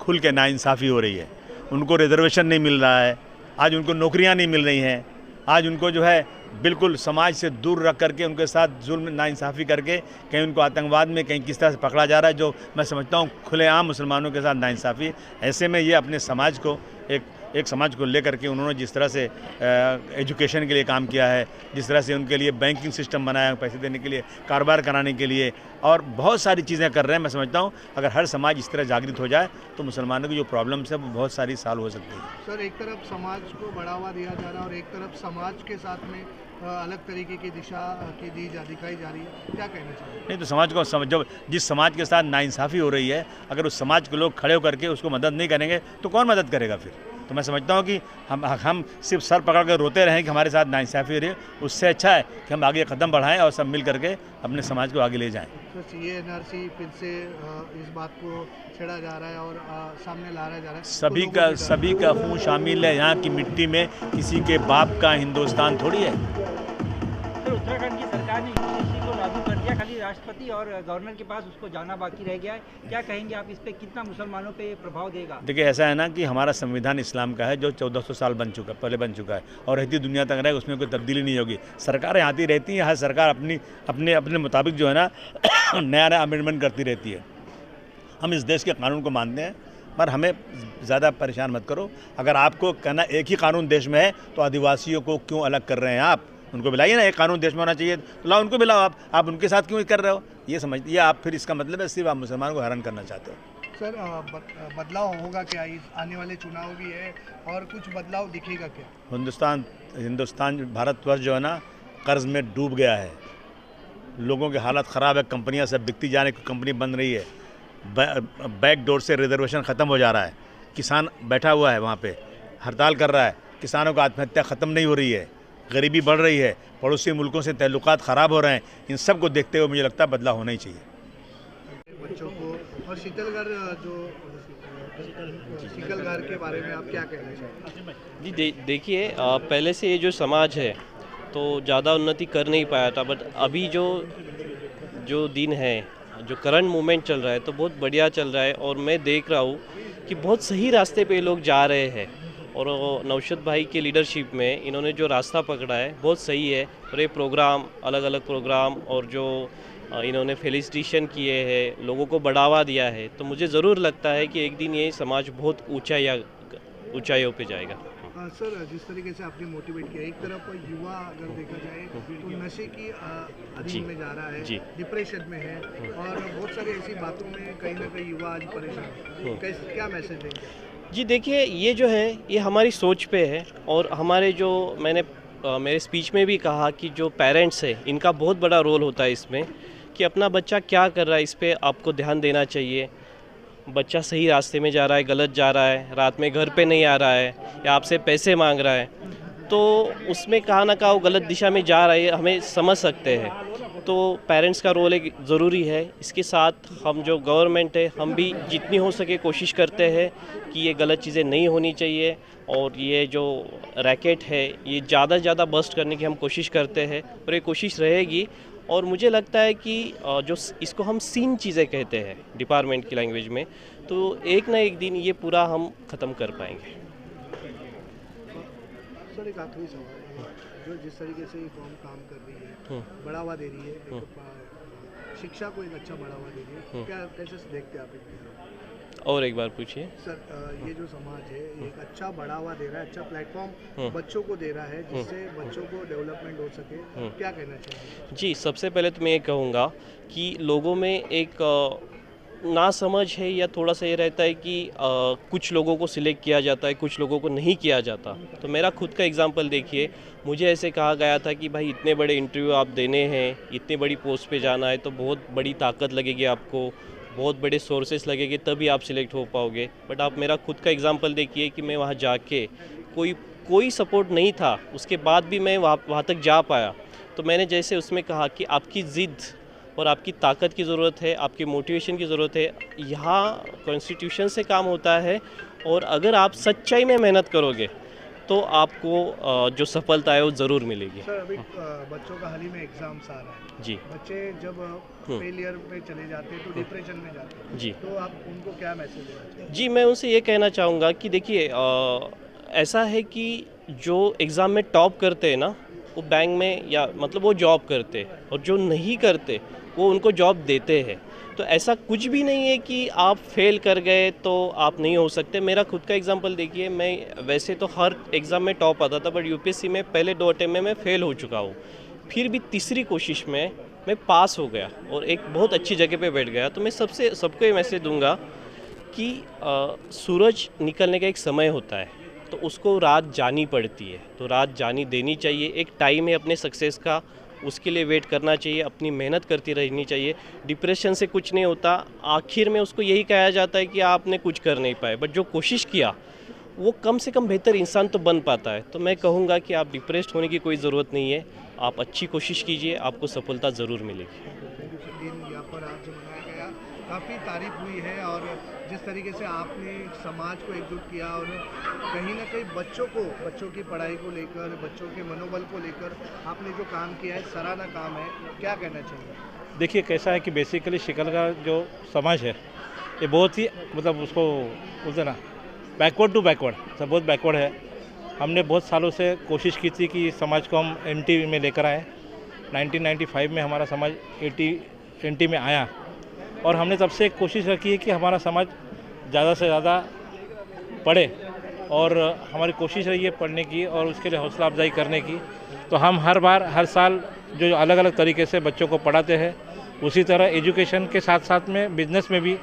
खुल के नाइंसाफ़ी हो रही है। उनको रिजर्वेशन नहीं मिल रहा है, आज उनको नौकरियां नहीं मिल रही हैं, आज उनको जो है बिल्कुल समाज से दूर रख करके उनके साथ जुल्म नाइंसाफ़ी करके कहीं उनको आतंकवाद में कहीं किस तरह से पकड़ा जा रहा है, जो मैं समझता हूँ खुलेआम मुसलमानों के साथ नाइंसाफ़ी। ऐसे में ये अपने समाज को एक समाज को लेकर के उन्होंने जिस तरह से एजुकेशन के लिए काम किया है, जिस तरह से उनके लिए बैंकिंग सिस्टम बनाया है पैसे देने के लिए, कारोबार कराने के लिए, और बहुत सारी चीज़ें कर रहे हैं। मैं समझता हूँ अगर हर समाज इस तरह जागृत हो जाए तो मुसलमानों की जो प्रॉब्लम्स है वो बहुत सारी सॉल्व हो सकती है। सर, एक तरफ समाज को बढ़ावा दिया जा रहा है और एक तरफ समाज के साथ में अलग तरीके की दिशा की दिखाई जा रही है, क्या कहना चाहिए? नहीं तो समाज को जब जिस समाज के साथ नाइंसाफ़ी हो रही है, अगर उस समाज के लोग खड़े होकर के उसको मदद नहीं करेंगे तो कौन मदद करेगा फिर? तो मैं समझता हूँ कि हम सिर्फ सर पकड़ कर रोते रहें कि हमारे साथ नाइंसाफ़ी हो रही है, उससे अच्छा है कि हम आगे कदम बढ़ाएं और सब मिल करके अपने समाज को आगे ले जाएं। तो CA/NRC फिर से इस बात को छेड़ा जा रहा है और सामने लाया जा रहा है। सभी का खून शामिल है यहाँ की मिट्टी में, किसी के बाप का हिंदुस्तान थोड़ी है। सर, उत्तराखंड की सरकार ने UGC को लागू कर दिया, खाली राष्ट्रपति और गवर्नर के पास उसको जाना बाकी रह गया है। क्या कहेंगे आप इस पे, कितना मुसलमानों पे ये प्रभाव देगा? देखिए, ऐसा है ना कि हमारा संविधान इस्लाम का है जो 1400 साल पहले बन चुका है और रहती दुनिया तक रहेगा, उसमें कोई तब्दीली नहीं होगी। सरकारें आती रहती हैं, हर सरकार अपने मुताबिक जो है ना नया अमेंडमेंट करती रहती है। हम इस देश के कानून को मानते हैं, पर हमें ज़्यादा परेशान मत करो। अगर आपको कहना एक ही कानून देश में है तो आदिवासियों को क्यों अलग कर रहे हैं आप? उनको बुलाइए ना, एक कानून देश में होना चाहिए तो लाओ, उनको बुलाओ। आप उनके साथ क्यों कर रहे हो? ये समझिए आप, फिर इसका मतलब है सिर्फ आप मुसलमानों को हैरान करना चाहते हो। सर, बदलाव होगा क्या? इस आने वाले चुनाव भी है और कुछ बदलाव दिखेगा क्या? हिंदुस्तान भारतवर्ष जो है ना कर्ज में डूब गया है, लोगों के हालत ख़राब है, कंपनियां सब बिकती जा रही, कंपनी बन रही है, बैक डोर से रिजर्वेशन ख़त्म हो जा रहा है, किसान बैठा हुआ है वहाँ पे हड़ताल कर रहा है, किसानों का आत्महत्या ख़त्म नहीं हो रही है, गरीबी बढ़ रही है, पड़ोसी मुल्कों से ताल्लुकात ख़राब हो रहे हैं। इन सब को देखते हुए मुझे लगता है बदलाव होना ही चाहिए। बच्चों को और शीतलगढ़ के बारे में आप क्या कहना चाहेंगे? जी देखिए, पहले से ये जो समाज है तो ज़्यादा उन्नति कर नहीं पाया था, बट अभी जो दिन है, जो करंट मूवमेंट चल रहा है तो बहुत बढ़िया चल रहा है और मैं देख रहा हूँ कि बहुत सही रास्ते पे लोग जा रहे हैं। और नौशद भाई के लीडरशिप में इन्होंने जो रास्ता पकड़ा है बहुत सही है। और ये प्रोग्राम, अलग अलग प्रोग्राम और जो इन्होंने फेलिसिटेशन किए हैं, लोगों को बढ़ावा दिया है, तो मुझे ज़रूर लगता है कि एक दिन ये समाज बहुत ऊंचाइयों पे जाएगा। सर, जिस तरीके से आपने मोटिवेट किया, एक तरफ युवा अगर देखा जाए तो नशे की अधीन में जा रहा है, डिप्रेशन में है और बहुत सारी ऐसी बातों में कहीं ना कहीं युवा आज परेशान है, क्या मैसेज देंगे? जी देखिए, ये जो है ये हमारी सोच पे है और हमारे जो मैंने मेरे स्पीच में भी कहा कि जो पेरेंट्स है इनका बहुत बड़ा रोल होता है इसमें, कि अपना बच्चा क्या कर रहा है इस पे आपको ध्यान देना चाहिए। बच्चा सही रास्ते में जा रहा है, गलत जा रहा है, रात में घर पे नहीं आ रहा है या आपसे पैसे मांग रहा है, तो उसमें कहाँ ना कहाँ वो गलत दिशा में जा रहा है, हमें समझ सकते हैं। तो पेरेंट्स का रोल एक ज़रूरी है। इसके साथ हम जो गवर्नमेंट है, हम भी जितनी हो सके कोशिश करते हैं कि ये गलत चीज़ें नहीं होनी चाहिए और ये जो रैकेट है ये ज़्यादा से ज़्यादा बस्ट करने की हम कोशिश करते हैं और ये कोशिश रहेगी। और मुझे लगता है कि जो इसको हम सीन चीज़ें कहते हैं डिपार्टमेंट की लैंग्वेज में, तो एक ना एक दिन ये पूरा हम ख़त्म कर पाएंगे। सर, एक आखिरी सवाल है, जो जिस तरीके से ये फॉर्म काम कर रही है, बढ़ावा दे रही है, शिक्षा को एक अच्छा बढ़ावा दे रही है, क्या कैसे देखते हैं आप इसको? और एक बार पूछिए सर, ये जो समाज है ये एक अच्छा बढ़ावा दे रहा है, अच्छा प्लेटफॉर्म बच्चों को दे रहा है जिससे बच्चों को डेवलपमेंट हो सके, क्या कहना चाहिए? जी, सबसे पहले तो मैं ये कहूँगा कि लोगों में एक ना समझ है या थोड़ा सा ये रहता है कि कुछ लोगों को सिलेक्ट किया जाता है, कुछ लोगों को नहीं किया जाता। तो मेरा खुद का एग्जांपल देखिए, मुझे ऐसे कहा गया था कि भाई इतने बड़े इंटरव्यू आप देने हैं, इतनी बड़ी पोस्ट पे जाना है तो बहुत बड़ी ताकत लगेगी आपको, बहुत बड़े सोर्सेस लगेंगे तभी आप सिलेक्ट हो पाओगे। बट आप मेरा खुद का एग्जांपल देखिए कि मैं वहाँ जाके कोई सपोर्ट नहीं था, उसके बाद भी मैं वहाँ तक जा पाया। तो मैंने जैसे उसमें कहा कि आपकी ज़िद और आपकी ताकत की ज़रूरत है, आपकी मोटिवेशन की ज़रूरत है। यहाँ कॉन्स्टिट्यूशन से काम होता है और अगर आप सच्चाई में मेहनत करोगे तो आपको जो सफलता है वो ज़रूर मिलेगी। सर अभी बच्चों का हाल ही में एग्जाम्स आ रहा है जी बच्चे जब फेलियर पे चले जाते हैं तो डिप्रेशन में जाते हैं जी तो आप उनको क्या मैसेज देना चाहिए? जी, मैं उनसे ये कहना चाहूँगा कि देखिए ऐसा है कि जो एग्ज़ाम में टॉप करते हैं ना, वो बैंक में या मतलब वो जॉब करते हैं, और जो नहीं करते वो उनको जॉब देते हैं। तो ऐसा कुछ भी नहीं है कि आप फेल कर गए तो आप नहीं हो सकते। मेरा खुद का एग्जांपल देखिए, मैं वैसे तो हर एग्ज़ाम में टॉप आता था, बट यूपीएससी में पहले 2 अटेम्प्ट में मैं फेल हो चुका हूँ। फिर भी तीसरी कोशिश में मैं पास हो गया और एक बहुत अच्छी जगह पे बैठ गया। तो मैं सबको ये मैसेज दूंगा कि सूरज निकलने का एक समय होता है, तो उसको रात जानी पड़ती है, तो रात जानी देनी चाहिए। एक टाइम है अपने सक्सेस का, उसके लिए वेट करना चाहिए, अपनी मेहनत करती रहनी चाहिए। डिप्रेशन से कुछ नहीं होता, आखिर में उसको यही कहा जाता है कि आपने कुछ कर नहीं पाए, बट जो कोशिश किया वो कम से कम बेहतर इंसान तो बन पाता है। तो मैं कहूँगा कि आप डिप्रेस्ड होने की कोई ज़रूरत नहीं है, आप अच्छी कोशिश कीजिए, आपको सफलता ज़रूर मिलेगी। दिन यहाँ पर आज मनाया गया, काफ़ी तारीफ हुई है और जिस तरीके से आपने समाज को एकजुट किया और कहीं ना कहीं बच्चों की पढ़ाई को लेकर, बच्चों के मनोबल को लेकर आपने जो काम किया है, सराहना काम है, क्या कहना चाहिए? देखिए कैसा है कि बेसिकली शिकल का जो समाज है ये बहुत ही मतलब उसको बोलते ना बैकवर्ड टू बैकवर्ड, सब बहुत बैकवर्ड है। हमने बहुत सालों से कोशिश की थी कि समाज को हम एनटी में लेकर आए। 1995 में हमारा समाज एनटी में आया और हमने तब से एक कोशिश रखी है कि हमारा समाज ज़्यादा से ज़्यादा पढ़े, और हमारी कोशिश रही है पढ़ने की और उसके लिए हौसला अफजाई करने की। तो हम हर साल जो अलग अलग तरीके से बच्चों को पढ़ाते हैं, उसी तरह एजुकेशन के साथ साथ में बिजनेस में भी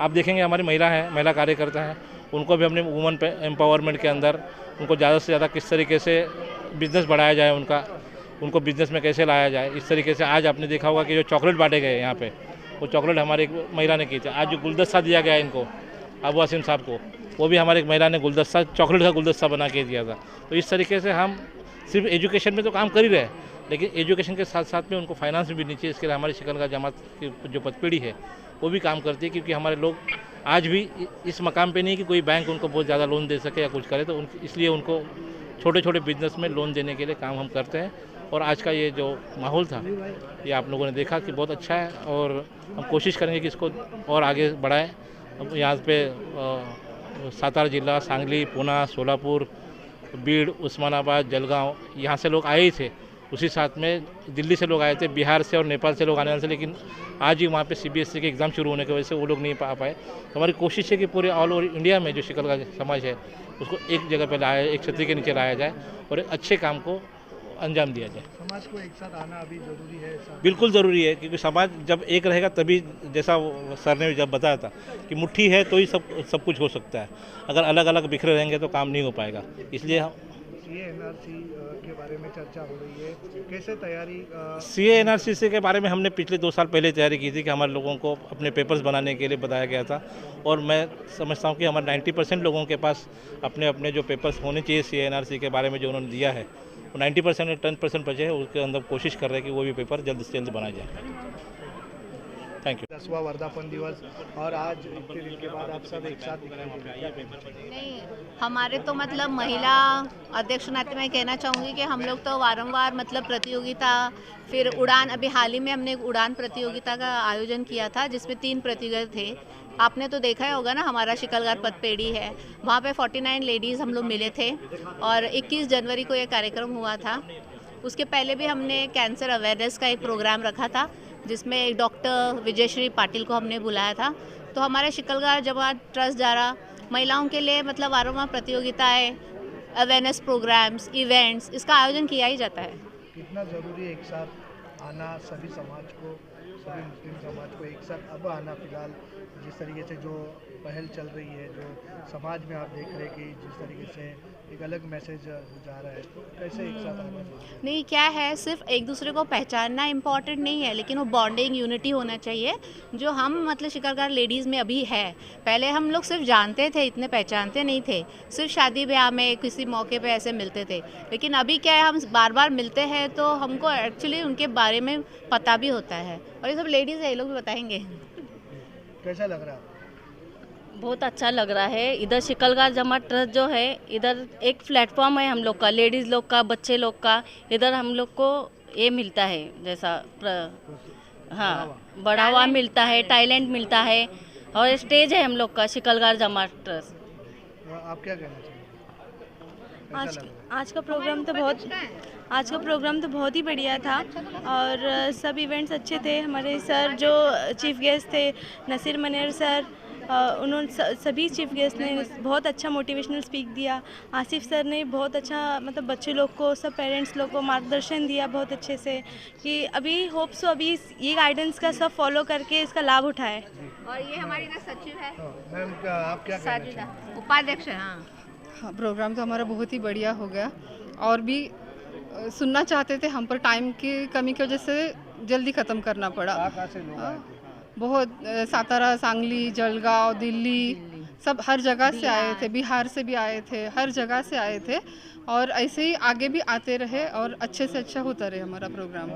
आप देखेंगे हमारी महिला कार्यकर्ता हैं, उनको भी हमने वुमेन एम्पावरमेंट के अंदर उनको ज़्यादा से ज़्यादा किस तरीके से बिज़नेस बढ़ाया जाए, उनको बिज़नेस में कैसे लाया जाए, इस तरीके से। आज आपने देखा होगा कि जो चॉकलेट बांटे गए यहाँ पे, वो चॉकलेट हमारी एक महिला ने की थी। आज जो गुलदस्ता दिया गया इनको, अबू आसिम साहब को, वो भी हमारी एक महिला ने गुलदस्ता, चॉकलेट का गुलदस्ता बना के दिया था। तो इस तरीके से हम सिर्फ एजुकेशन में तो काम कर ही रहे हैं, लेकिन एजुकेशन के साथ साथ में उनको फाइनेंस भी नीचे, इसके लिए हमारी शिकल का जमात की जो पदपीढ़ी है वो भी काम करती है, क्योंकि हमारे लोग आज भी इस मकाम पे नहीं कि कोई बैंक उनको बहुत ज़्यादा लोन दे सके या कुछ करे, तो इसलिए उनको छोटे छोटे बिजनेस में लोन देने के लिए काम हम करते हैं। और आज का ये जो माहौल था ये आप लोगों ने देखा कि बहुत अच्छा है, और हम कोशिश करेंगे कि इसको और आगे बढ़ाएं। अब यहाँ पे सातारा जिला, सांगली, पुणे, सोलापुर, बीड़, उस्मानाबाद, जलगांव, यहाँ से लोग आए ही थे। उसी साथ में दिल्ली से लोग आए थे, बिहार से और नेपाल से लोग आने वाले थे, लेकिन आज ही वहाँ पे सीबीएसई के एग्ज़ाम शुरू होने की वजह से वो लोग नहीं आ पाए। तो हमारी कोशिश है कि पूरे ऑल ओवर इंडिया में जो शिकल का समाज है उसको एक जगह पे लाया, एक छतरी के नीचे लाया जाए और एक अच्छे काम को अंजाम दिया जाए। समाज को एक साथ आना अभी जरूरी है? बिल्कुल ज़रूरी है, क्योंकि समाज जब एक रहेगा तभी, जैसा सर ने जब बताया था कि मुट्ठी है तो ही सब कुछ हो सकता है। अगर अलग अलग बिखरे रहेंगे तो काम नहीं हो पाएगा। इसलिए हम CA/NRC के बारे में चर्चा हो रही है, कैसे तैयारी? CA/NRC के बारे में हमने पिछले 2 साल पहले तैयारी की थी कि हमारे लोगों को अपने पेपर्स बनाने के लिए बताया गया था, और मैं समझता हूँ कि हमारे 90% लोगों के पास अपने अपने जो पेपर्स होने चाहिए CA/NRC के बारे में जो उन्होंने दिया है, वो 90% में 10% बचे हैं, उसके अंदर कोशिश कर रहे हैं कि वो भी पेपर जल्द से जल्द बनाया जाए। Thank you. 10वां वर्धापन दिवस और आज इतने दिन के बाद आप सब एक साथ दिखाई। नहीं, हमारे तो मतलब महिला अध्यक्ष नाते मैं कहना चाहूँगी कि हम लोग तो वारंवार मतलब प्रतियोगिता, फिर उड़ान, अभी हाल ही में हमने एक उड़ान प्रतियोगिता का आयोजन किया था जिसमें 3 प्रतियोगिता थे। आपने तो देखा ही होगा ना, हमारा शिकलगार पदपेड़ी है, वहाँ पे 49 लेडीज़ हम लोग मिले थे और 21 जनवरी को ये कार्यक्रम हुआ था। उसके पहले भी हमने कैंसर अवेयरनेस का एक प्रोग्राम रखा था जिसमें एक डॉक्टर विजयश्री पाटिल को हमने बुलाया था। तो हमारे शिकलगार जमात ट्रस्ट द्वारा महिलाओं के लिए मतलब वारंवार प्रतियोगिताएं, अवेयरनेस प्रोग्राम्स, इवेंट्स, इसका आयोजन किया ही जाता है। कितना ज़रूरी है एक साथ आना सभी समाज को, सभी मुस्लिम समाज को एक साथ अब आना? फिलहाल जिस तरीके से जो पहल चल रही है, जो समाज में आप देख रहे हैं कि जिस तरीके से एक अलग मैसेज जा रहा है, तो कैसे एक साथ आना चाहिए? नहीं, क्या है, सिर्फ एक दूसरे को पहचानना इम्पॉर्टेंट नहीं है, लेकिन वो बॉन्डिंग, यूनिटी होना चाहिए जो हम मतलब शिकलगार लेडीज़ में अभी है। पहले हम लोग सिर्फ जानते थे, इतने पहचानते नहीं थे, सिर्फ शादी ब्याह में किसी मौके पे ऐसे मिलते थे। लेकिन अभी क्या है, हम बार बार मिलते हैं तो हमको एक्चुअली उनके बारे में पता भी होता है, और ये सब लेडीज़ है, ये लोग भी बताएंगे। कैसा लग रहा है? बहुत अच्छा लग रहा है। इधर शिकलगार जमात ट्रस्ट जो है, इधर एक प्लेटफॉर्म है हम लोग का, लेडीज़ लोग का, बच्चे लोग का। इधर हम लोग को ये मिलता है जैसा हाँ बढ़ावा मिलता है, टैलेंट मिलता है और स्टेज है हम लोग का शिकलगार जमात ट्रस्ट। आप क्या कहना चाहिए? आज का प्रोग्राम तो बहुत ही बढ़िया था और सब इवेंट्स अच्छे थे। हमारे सर जो चीफ गेस्ट थे नसीर मनेर सर, उन्होंने सभी चीफ गेस्ट ने बहुत अच्छा मोटिवेशनल स्पीक दिया। आसिफ सर ने बहुत अच्छा मतलब बच्चे लोग को, सब पेरेंट्स लोग को मार्गदर्शन दिया बहुत अच्छे से कि अभी होप्स अभी ये गाइडेंस का सब फॉलो करके इसका लाभ उठाएं। और ये हमारी ना सचिव है मैम आप क्या कहना चाहिए? उपाध्यक्ष है। हाँ, प्रोग्राम तो हमारा बहुत ही बढ़िया हो गया और भी सुनना चाहते थे, हम पर टाइम की कमी की वजह से जल्दी ख़त्म करना पड़ा। कहाँ से लोग आए थे? बहुत सातारा, सांगली, जलगांव, दिल्ली, सब हर जगह से आए थे, बिहार से भी आए थे, हर जगह से आए थे और ऐसे ही आगे भी आते रहे और अच्छे से अच्छा होता रहे हमारा प्रोग्राम।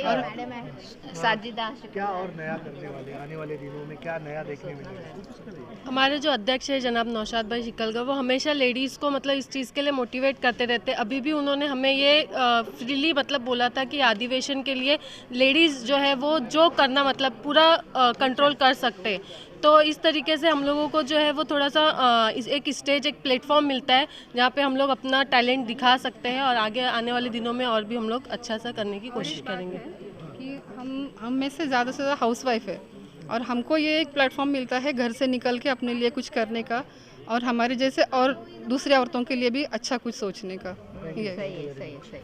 और मैडम है साजिदा। क्या और नया करने वाले, आने वाले दिनों में क्या नया देखने मिलेगा? हमारे जो अध्यक्ष है जनाब नौशाद भाई शिकलगर, वो हमेशा लेडीज़ को मतलब इस चीज़ के लिए मोटिवेट करते रहते। अभी भी उन्होंने हमें ये फ्रीली मतलब बोला था कि अधिवेशन के लिए लेडीज़ जो है वो जो करना मतलब पूरा कंट्रोल कर सकते। तो इस तरीके से हम लोगों को जो है वो थोड़ा सा एक स्टेज, एक प्लेटफॉर्म मिलता है जहाँ पे हम लोग अपना टैलेंट दिखा सकते हैं और आगे आने वाले दिनों में और भी हम लोग अच्छा सा करने की कोशिश करेंगे। कि हम में से ज़्यादा हाउसवाइफ है और हमको ये एक प्लेटफॉर्म मिलता है घर से निकल के अपने लिए कुछ करने का और हमारे जैसे और दूसरी औरतों के लिए भी अच्छा कुछ सोचने का। ये सही है।